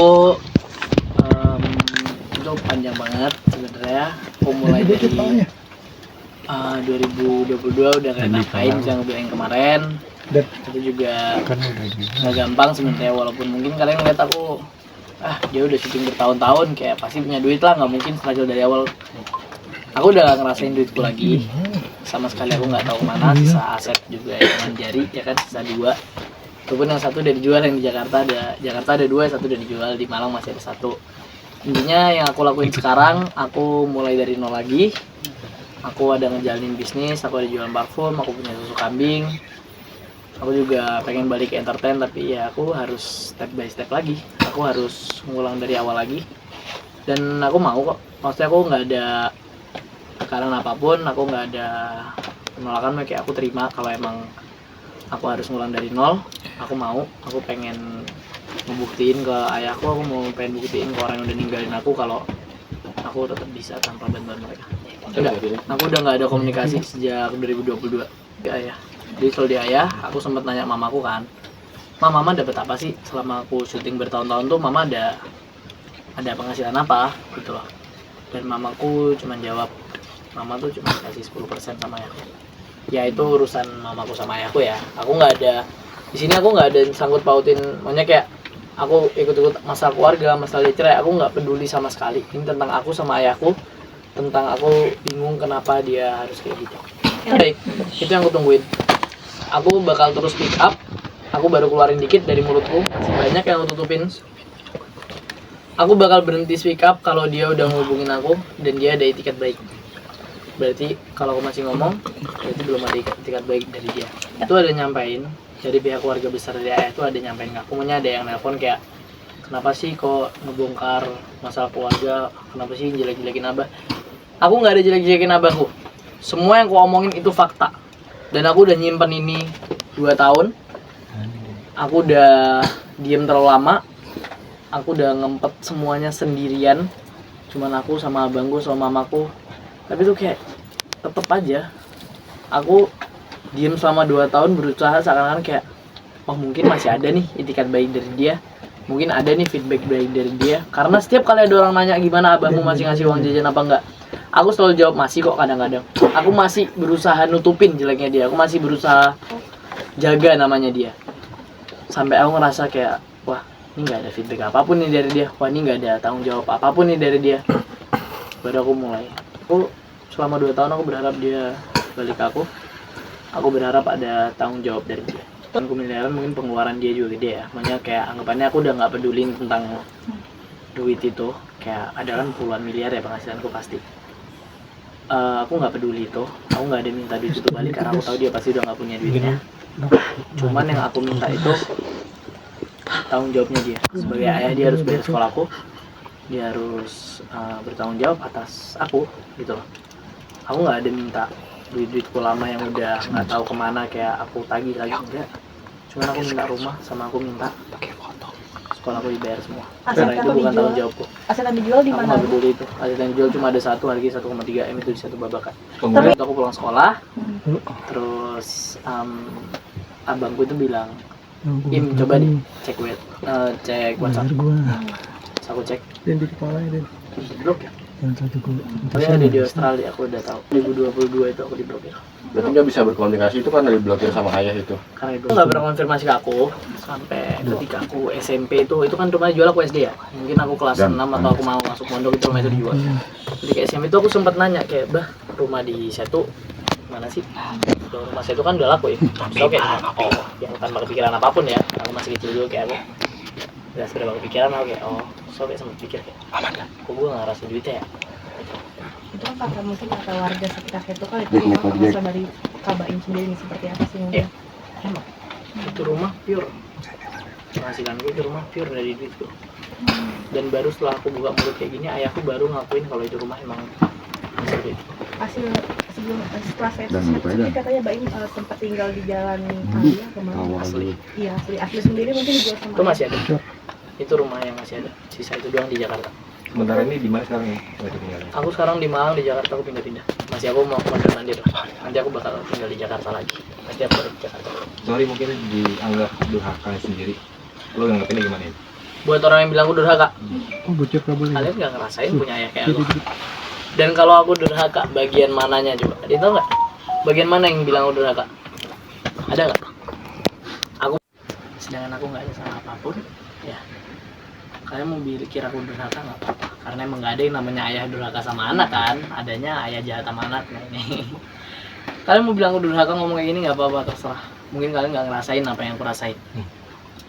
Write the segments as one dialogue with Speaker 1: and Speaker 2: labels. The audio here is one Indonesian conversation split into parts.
Speaker 1: aku itu panjang banget sebenarnya. Aku mulai dari 2022 udah kayak ngapain yang gue yang kemarin. Itu juga nggak gampang sebenarnya, walaupun mungkin kalian ngeliat aku dia udah syuting bertahun-tahun kayak pasti punya duit lah, nggak mungkin struggle dari awal. Aku udah gak ngerasain duitku lagi sama sekali, aku nggak tahu kemana. Sisa aset juga yang jari ya kan, sisa 2. Walaupun yang satu udah dijual, yang di Jakarta ada 2, yang satu udah dijual, di Malang masih ada 1. Intinya yang aku lakuin sekarang, aku mulai dari nol lagi. Aku ada ngejalanin bisnis, aku ada jualan parfum, aku punya susu kambing. Aku juga pengen balik ke entertain, tapi ya aku harus step by step lagi. Aku harus ngulang dari awal lagi. Dan aku mau kok, maksudnya aku nggak ada tekanan apapun, aku nggak ada penolakan, kayak aku terima kalau emang aku harus ngulang dari nol. Aku mau, aku pengen ngebuktiin ke ayahku, pengen buktiin ke orang yang udah ninggalin aku kalau aku tetap bisa tanpa bantuan mereka. Aku udah nggak ada komunikasi sejak 2022 di ayah. Jadi soal di ayah, aku sempat nanya mamaku kan, mama dapat apa sih selama aku syuting bertahun-tahun tuh, mama ada penghasilan apa gitu loh. Dan mamaku cuma jawab, mama tuh cuma kasih 10% sama ayahku. Ya itu urusan mamaku sama ayahku ya. Aku nggak ada di sini, aku nggak ada sangkut pautin, makanya kayak aku ikut masalah keluarga, masalah cerai, aku nggak peduli sama sekali. Ini tentang aku sama ayahku, tentang aku bingung kenapa dia harus kayak gitu. Baik, itu yang aku tungguin. Aku bakal terus pick up. Aku baru keluarin dikit dari mulutku, masih banyak yang aku tutupin. Aku bakal berhenti speak up kalau dia udah ngehubungin aku dan dia ada etikat baik. Berarti kalau aku masih ngomong, berarti belum ada etikat baik dari dia. Itu ada nyampein dari pihak keluarga besar dari ayah, itu ada nyampein ke aku. Punya ada yang nelpon kayak, kenapa sih kok ngebongkar masalah keluarga, kenapa sih jelek-jelekin abah. Aku nggak ada jelek-jelekin abahku. Semua yang aku omongin itu fakta. Dan aku udah nyimpen ini 2 tahun. Aku udah diem terlalu lama. Aku udah ngempet semuanya sendirian. Cuman aku sama abangku sama mamaku. Tapi tuh kayak tetep aja aku diem selama 2 tahun, berusaha seakan-akan kayak mungkin masih ada nih itikat baik dari dia, mungkin ada nih feedback baik dari dia. Karena setiap kali ada orang nanya gimana abahmu masih ngasih uang jajan apa enggak, aku selalu jawab masih kok. Kadang-kadang aku masih berusaha nutupin jeleknya dia, aku masih berusaha jaga namanya dia. Sampai aku ngerasa kayak wah ini nggak ada feedback apapun nih dari dia, wah ini nggak ada tanggung jawab apapun nih dari dia. Baru aku mulai, aku selama 2 tahun aku berharap dia balik ke aku. Aku berharap ada tanggung jawab dari dia. Aku miliaran mungkin pengeluaran dia juga gede ya. Makanya kayak anggapannya aku udah nggak peduli tentang duit itu. Kayak ada kan puluhan miliar ya penghasilanku pasti. Aku nggak peduli itu. Aku nggak ada minta duit itu balik karena aku tahu dia pasti udah nggak punya duitnya. Cuman yang aku minta itu tanggung jawabnya dia. Sebagai ayah dia harus bayar sekolahku. Dia harus bertanggung jawab atas aku gitu loh. Aku nggak ada minta duitku lama yang udah nggak tahu kemana kayak aku tagih lagi, enggak. Cuman aku minta rumah, sama aku minta sekolah aku dibayar semua. Karena itu bukan tanggung jawabku.
Speaker 2: Aset yang dijual di
Speaker 1: Aku
Speaker 2: mana?
Speaker 1: nggak peduli itu. Aset yang dijual cuma ada satu, harga 1,3 M itu di satu babakan. Tapi aku pulang sekolah, terus abangku itu bilang, Im coba deh cek WhatsApp. Terus aku cek.
Speaker 3: Dan di kepalanya dan
Speaker 1: Blok ya.
Speaker 3: yang satu
Speaker 1: Tapi ada di Australia, aku udah tahu. 2022 itu aku diblokir.
Speaker 4: Berarti nggak bisa berkomunikasi itu kan dari blokir sama ayah itu.
Speaker 1: Karena itu nggak pernah konfirmasi ke aku sampai ketika aku SMP itu kan rumahnya jual aku SD ya. Mungkin aku kelas 6 atau aku mau masuk pondok itu rumah itu dijual. Jadi ke SMP itu aku sempat nanya kayak, bah rumah di Setu mana sih? Rumah Setu kan udah laku ya. Terus oke, yang tanpa kepikiran apapun ya. Aku masih kecil dulu kayak aku. Udah sebenarnya kepikiran aku kayak kayak sempat pikir kayak aman kan? Kok gue nggak ngerasa duitnya ya?
Speaker 2: Itu kan kata mungkin kata warga sekitar itu kan itu memang asal dari Kabain sendiri nih, seperti apa sih mungkin?
Speaker 1: Emang itu rumah pure penghasilan gue, itu rumah pure dari duitku. Dan baru setelah aku buka mulut kayak gini, ayahku baru ngakuin kalau itu rumah emang hasil duit.
Speaker 2: Hasil setelah saya sendiri katanya Baim sempat tinggal di jalan Alia kemana?
Speaker 1: Asli.
Speaker 2: Iya asli sendiri mungkin dijual sama.
Speaker 1: Itu masih ada. Itu rumah yang masih ada. Sisa itu doang di Jakarta.
Speaker 4: Sementara ini di mana sekarang ya?
Speaker 1: Aku sekarang di Malang, di Jakarta aku pindah-pindah. Masih aku mau mondar mandir. Nanti aku bakal tinggal di Jakarta lagi. Pasti aku balik ke Jakarta.
Speaker 4: Sorry mungkin dianggap durhaka sendiri. Lo nganggapinnya gimana ya?
Speaker 1: buat orang yang bilang aku durhaka.
Speaker 3: Bocor gak boleh.
Speaker 1: Kalian nggak ngerasain punya ayah kayak aku. Dan kalau aku durhaka, bagian mananya coba? Ada yang tahu nggak? Bagian mana yang bilang aku durhaka? Ada nggak? Aku, sedangkan aku nggak ada salah apapun, ya. Kalian mau pikir aku durhaka nggak apa-apa, karena emang nggak ada yang namanya ayah durhaka sama anak kan, adanya ayah jahat sama anak. Nah ini. Kalian mau bilang aku durhaka ngomong kayak gini nggak apa-apa, terserah. Mungkin kalian nggak ngerasain apa yang aku rasain.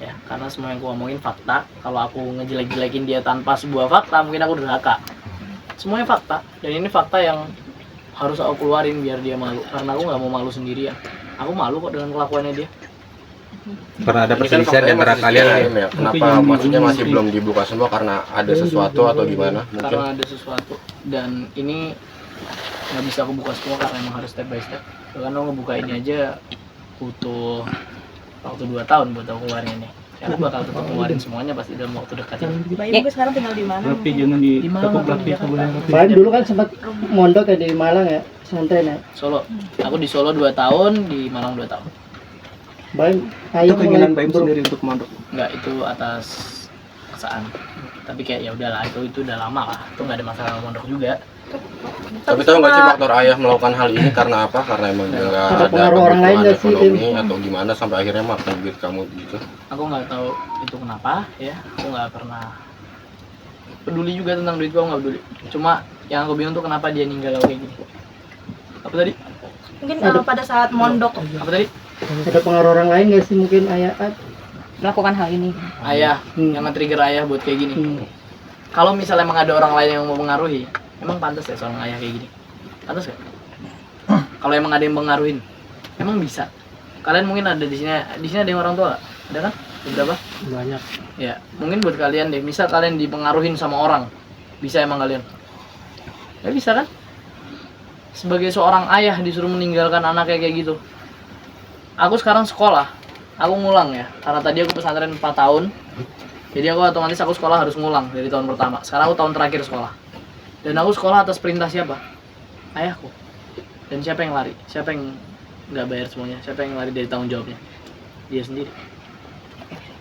Speaker 1: Ya, karena semua yang aku ngomongin fakta. Kalau aku ngejelek-jelekin dia tanpa sebuah fakta, mungkin aku durhaka. Semuanya fakta, dan ini fakta yang harus aku keluarin biar dia malu. Karena aku nggak mau malu sendirian. Aku malu kok dengan kelakuannya dia.
Speaker 5: Pernah ada
Speaker 4: Ini kan
Speaker 5: perselisihan
Speaker 4: faktanya
Speaker 5: antara
Speaker 4: masih
Speaker 5: kalian
Speaker 4: CM ya. Kenapa maksudnya masih belum dibuka semua karena ada sesuatu atau gimana? Mungkin.
Speaker 1: Karena ada sesuatu, dan ini nggak bisa aku buka semua karena emang harus step by step. Karena ngebuka ini aja butuh waktu 2 tahun buat aku keluarin ini. Aku bakal tetap keluarin semuanya pasti dalam waktu dekat ini.
Speaker 2: Mbak Ibu sekarang tinggal di mana?
Speaker 3: Tapi jangan di
Speaker 1: Di Malang,
Speaker 3: tepuk lagi
Speaker 1: Jakarta.
Speaker 3: boleh.
Speaker 6: Baim dulu kan sempat mondok ya di Malang ya, pesantren ya.
Speaker 1: Solo. Aku di Solo 2 tahun, di Malang 2 tahun.
Speaker 6: Baim,
Speaker 3: Itu
Speaker 6: ayo
Speaker 3: keinginan Baim sendiri untuk mondok.
Speaker 1: Enggak, itu atas paksaan. Tapi kayak ya udahlah, itu udah lama lah. Itu nggak ada masalah mondok juga.
Speaker 4: Tapi tahu nggak sih faktor ayah melakukan hal ini karena apa? Karena emang dia nggak
Speaker 6: Ada
Speaker 4: ada
Speaker 6: pengaruh orang lain
Speaker 4: kebutuhan
Speaker 6: nggak sih,
Speaker 4: ekonomi atau gimana sampai akhirnya makan duit kamu gitu.
Speaker 1: Aku nggak tahu itu kenapa ya. Aku nggak pernah peduli juga tentang duit, aku nggak peduli. Cuma yang aku bingung tuh kenapa dia ninggal aku kayak gini. Apa tadi?
Speaker 2: Mungkin pada saat mondok
Speaker 1: Apa tadi?
Speaker 6: ada pengaruh orang lain nggak sih, mungkin ayah?
Speaker 2: melakukan hal ini.
Speaker 1: Ayah, yang nge-trigger ayah buat kayak gini. Kalau misalnya emang ada orang lain yang mau mengaruhi, emang pantas ya seorang ayah kayak gini? Pantas gak? Kalau emang ada yang mengaruhin, emang bisa. Kalian mungkin ada di sini ada yang orang tua gak? Ada kan? Beberapa?
Speaker 6: Banyak.
Speaker 1: Ya, mungkin buat kalian deh, misal kalian dipengaruhin sama orang, bisa emang kalian? Ya bisa kan? Sebagai seorang ayah disuruh meninggalkan anaknya kayak gitu. Aku sekarang sekolah, aku ngulang ya, karena tadi aku pesantren 4 tahun. Jadi aku otomatis aku sekolah harus ngulang dari tahun pertama. Sekarang aku tahun terakhir sekolah. Dan aku sekolah atas perintah siapa? Ayahku. Dan siapa yang lari? Siapa yang nggak bayar semuanya? Siapa yang lari dari tanggung jawabnya? Dia sendiri.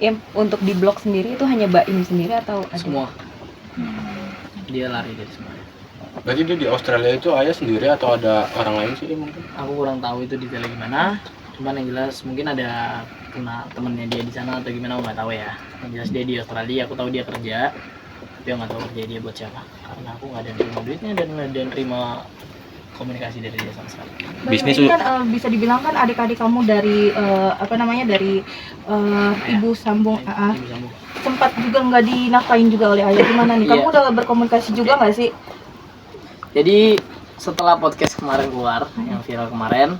Speaker 2: Ya, untuk di blog sendiri itu hanya Baim sendiri atau ada?
Speaker 1: Semua. Dia lari dari semuanya.
Speaker 4: Berarti dia di Australia itu ayah sendiri atau ada orang lain sih mungkin?
Speaker 1: Aku kurang tahu itu detailnya gimana. Cuman yang jelas mungkin ada kena temennya dia di sana atau gimana, aku nggak tahu ya. Yang jelas dia di Australia, aku tahu dia kerja. Tapi aku nggak tahu kerja dia buat siapa. Karena aku nggak ada nerima duitnya dan nggak ada nerima komunikasi dari dia sama sekali.
Speaker 5: Bisnis
Speaker 2: Ini kan bisa dibilang kan adik-adik kamu dari dari ibu sambung
Speaker 1: Ibu sambung.
Speaker 2: sempat juga nggak dinafkain juga oleh ayah, gimana nih? Kamu
Speaker 1: Iya.
Speaker 2: udah berkomunikasi juga nggak sih?
Speaker 1: Jadi setelah podcast kemarin keluar, yang viral kemarin,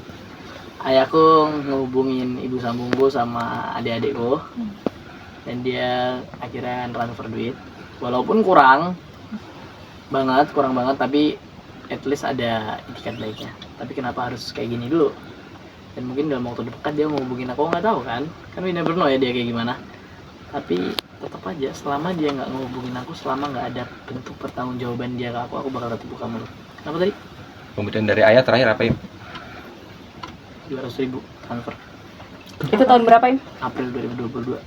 Speaker 1: ayahku ngehubungin ibu sambungku sama adik-adikku, dan dia akhirnya transfer duit, walaupun kurang banget, tapi at least ada itikat baiknya. Tapi kenapa harus kayak gini dulu? Dan mungkin dalam waktu dekat dia mau hubungin aku, nggak tahu kan we never know ya dia kayak gimana. Tapi tetap aja, selama dia nggak ngehubungin aku, selama nggak ada bentuk pertanggungjawaban dia ke aku bakal tetap buka mulut. Kenapa tadi?
Speaker 5: Kemudian dari ayah terakhir apa ya?
Speaker 1: 200.000 transfer
Speaker 2: Itu tahun berapa, Im?
Speaker 1: April 2022.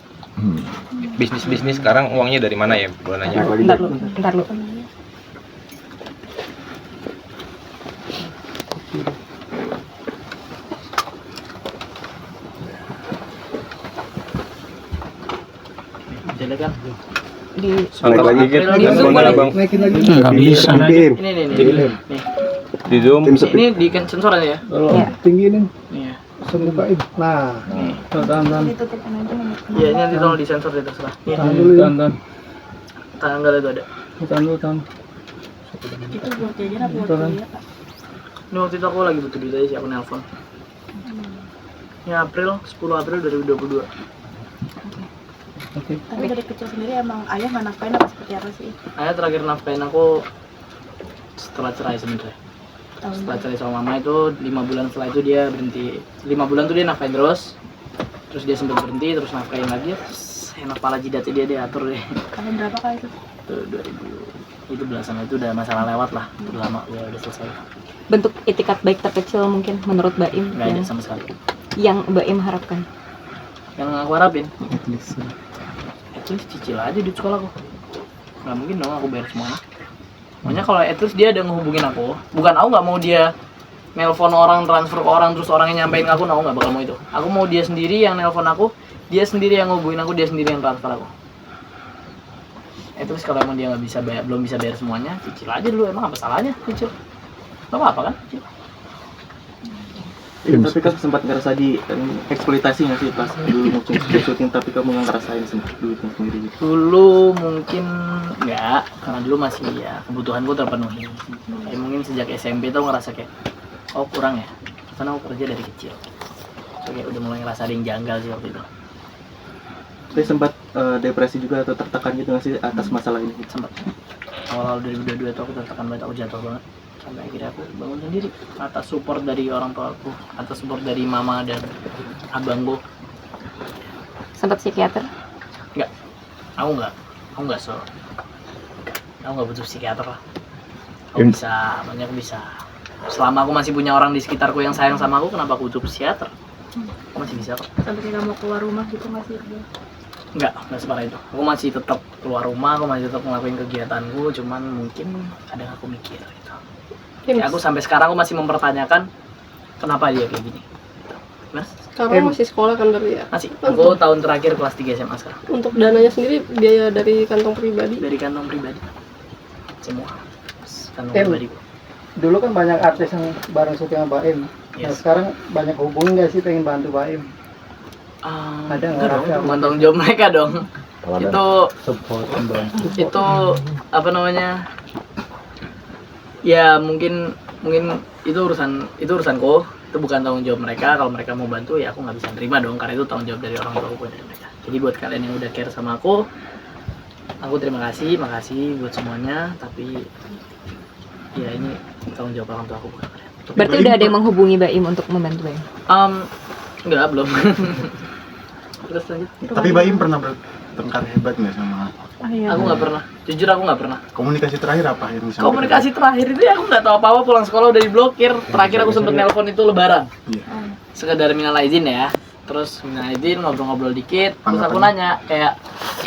Speaker 5: Bisnis sekarang uangnya dari mana ya bulanannya?
Speaker 2: Ntar lu.
Speaker 1: Jadi kan
Speaker 2: Di
Speaker 5: Angkat lagi gitu.
Speaker 1: April
Speaker 5: Gimana
Speaker 1: boleh.
Speaker 5: bang?
Speaker 6: Naikin lagi.
Speaker 3: Nggak bisa.
Speaker 1: ini
Speaker 5: Di zoom.
Speaker 1: ini di sensor aja ya.
Speaker 2: Iya.
Speaker 6: Tinggiin,
Speaker 1: Iya.
Speaker 6: bukain. Nah,
Speaker 3: Tahan.
Speaker 2: ditutupin aja.
Speaker 1: Iya, ini nanti tolong disensor deh, terserah. Iya.
Speaker 6: tahan dulu ya.
Speaker 1: Tanggal itu ada.
Speaker 3: Tahan.
Speaker 2: Itu buat jajan apa buat
Speaker 3: Betul.
Speaker 2: kuliah, Pak?
Speaker 1: Ini waktu itu aku lagi butuh duit aja sih, aku nelpon. Ini April, 10 April 2022.
Speaker 3: Oke.
Speaker 2: Tapi dari kecil sendiri emang ayah nggak nafkain apa seperti apa sih?
Speaker 1: Ayah terakhir nafkain aku setelah cerai sebenarnya.
Speaker 2: Tahun
Speaker 1: Setelah cerai sama mama itu 5 bulan setelah itu dia berhenti. 5 bulan tuh dia nafkain terus. Terus dia sempat berhenti, terus nafkain lagi. Terus enak pala jidatnya dia atur deh.
Speaker 2: tahun berapa kali itu?
Speaker 1: Itu 2000 itu belasan, itu udah masalah lewat lah, udah lama, udah selesai.
Speaker 2: Bentuk itikat baik terkecil mungkin menurut Baim
Speaker 1: Nggak ada sama sekali.
Speaker 2: yang Baim harapkan.
Speaker 1: Yang aku harapin, least cicil aja duit sekolahku. Nggak mungkin dong aku bayar semuanya. Makanya kalau at least dia ada ngehubungin aku, bukan aku nggak mau dia nelpon orang, transfer ke orang, terus orangnya nyampein ke aku, aku nggak bakal mau itu. Aku mau dia sendiri yang nelpon aku, dia sendiri yang ngehubungin aku, dia sendiri yang transfer aku. Terus kalau emang dia nggak bisa bayar, belum bisa bayar semuanya, cicil aja dulu. Emang apa salahnya cicil? Gak apa-apa kan? Cicil.
Speaker 3: Tapi kan sempat ngerasa di eksploitasi nggak sih pas dulu syuting, tapi kamu nggak ngerasain duitnya sendiri gitu?
Speaker 1: Dulu mungkin enggak, karena dulu masih ya kebutuhanku terpenuhi. Ya, mungkin sejak SMP tuh ngerasa kayak oh kurang ya, karena aku kerja dari kecil. So, kayak udah mulai ngerasa ada yang janggal sih waktu itu.
Speaker 3: Tapi sempat depresi juga atau tertekan gitu nggak sih atas masalah ini?
Speaker 1: Sempat awal-awal 2022 tuh aku tertekan banget, aku jatuh banget. Sampai akhirnya aku bangun sendiri atas support dari orang tua aku, atas support dari mama dan abangku.
Speaker 7: Sempat psikiater?
Speaker 1: Enggak, aku nggak butuh psikiater lah. Aku bisa, banyak bisa. Selama aku masih punya orang di sekitarku yang sayang sama aku, kenapa aku butuh psikiater? Aku masih bisa kok.
Speaker 2: Sampai kayak mau keluar rumah gitu masih
Speaker 1: Enggak separah itu. Aku masih tetap keluar rumah, aku masih tetap ngelakuin kegiatanku, cuman mungkin kadang aku mikir gitu. Ya, aku sampai sekarang aku masih mempertanyakan kenapa dia kayak gini. Mas?
Speaker 8: Sekarang masih sekolah kan berarti ya?
Speaker 1: Masih. Aku tahun terakhir kelas 3 SMA sekarang.
Speaker 8: Untuk dananya sendiri biaya dari kantong pribadi?
Speaker 1: Dari kantong pribadi. Semua. Kantong pribadi.
Speaker 6: Dulu kan banyak artis yang bareng syuting sama Baim. Nah,
Speaker 1: Yes.
Speaker 6: sekarang banyak hubungan nggak sih pengen bantu Baim? Ada nggak?
Speaker 1: Enggak dong, bukan tanggung jawab mereka dong. Itu
Speaker 6: Support membantu.
Speaker 1: itu apa namanya? Ya mungkin itu urusanku, itu bukan tanggung jawab mereka. Kalau mereka mau bantu ya aku nggak bisa terima dong, karena itu tanggung jawab dari orang tua aku dari mereka. Jadi buat kalian yang udah care sama aku terima kasih, makasih buat semuanya. Tapi ya ini tanggung jawab orang tua aku bukan kalian.
Speaker 7: Berarti udah ada yang menghubungi Baim untuk membantu Baim?
Speaker 1: Enggak, belum. Terus lanjut.
Speaker 9: Tapi Baim pernah bertengkar hebat nggak sama?
Speaker 1: Aku nggak pernah. Jujur aku nggak pernah.
Speaker 9: Komunikasi terakhir apa yang bisa?
Speaker 1: Komunikasi terakhir itu ya aku nggak tahu apa-apa, pulang sekolah udah diblokir. Terakhir aku sempet nelpon itu lebaran.
Speaker 9: Iya.
Speaker 1: Sekedar minal izin ya. Terus minal izin, ngobrol-ngobrol dikit. Terus aku nanya kayak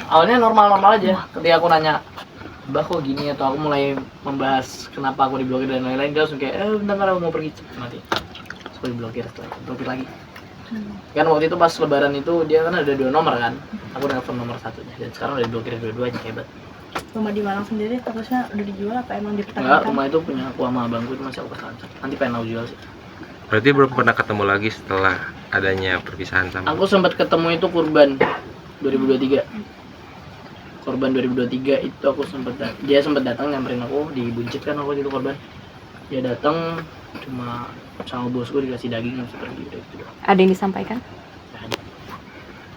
Speaker 1: awalnya normal-normal aja. Ketika aku nanya, "Mbak kok gini?" atau aku mulai membahas kenapa aku diblokir dan lain-lain, dia langsung kayak bentar aku mau pergi nanti. Terus aku diblokir, setelah itu blokir lagi. Kan waktu itu pas lebaran itu dia kan ada 2 nomor kan, aku nelfon nomor 1-nya dan sekarang udah diblokir 2-duanya. Hebat.
Speaker 2: Rumah di Malang sendiri terusnya udah dijual apa emang
Speaker 1: Enggak,
Speaker 2: dipertahankan?
Speaker 1: rumah itu punya aku sama abangku, itu masih aku pertahankan. Nanti pengen aku jual sih.
Speaker 5: Berarti belum pernah ketemu lagi setelah adanya perpisahan sama.
Speaker 1: Aku sempat ketemu itu kurban 2023. Korban 2023 itu aku dia sempat datang nyamperin aku di Buncit kan waktu itu korban. Dia datang cuma sama bosku dikasih daging langsung pergi udah gitu doang.
Speaker 7: Ada yang disampaikan?
Speaker 1: Nggak ada.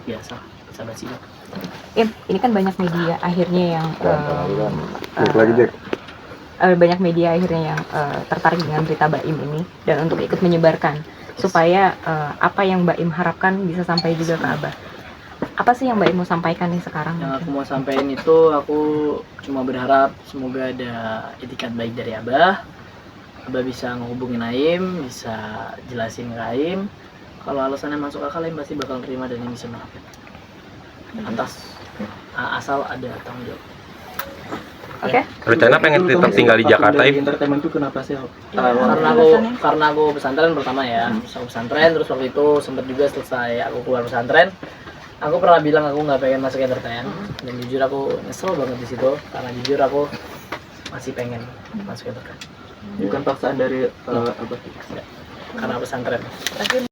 Speaker 1: Biasa, basa-basi lah.
Speaker 7: Ini kan banyak media akhirnya yang banyak media akhirnya yang tertarik dengan berita Baim ini dan untuk ikut menyebarkan supaya apa yang Baim harapkan bisa sampai juga ke Abah. Apa sih yang Baim mau sampaikan nih sekarang?
Speaker 1: Yang aku mau sampaikan itu, aku cuma berharap semoga ada itikat baik dari Abah. Abah bisa ngehubungin Aim, bisa jelasin ke Aim. Kalau alasannya masuk akal, Aim pasti bakal terima dan Aim bisa maafin. Asal ada tanggung jawab.
Speaker 7: Oke.
Speaker 5: Rencana pengen tetap tinggal di Jakarta,
Speaker 3: Di
Speaker 5: Im?
Speaker 3: entertainment itu kenapa sih?
Speaker 1: Karena aku pesantren pertama ya, aku pesantren, terus waktu itu sempat juga selesai aku keluar pesantren. Aku pernah bilang aku nggak pengen masuk entertain, dan jujur aku nyesel banget di situ, karena jujur aku masih pengen masuk entertain.
Speaker 3: Bukan paksaan dari
Speaker 1: Karena pesantren.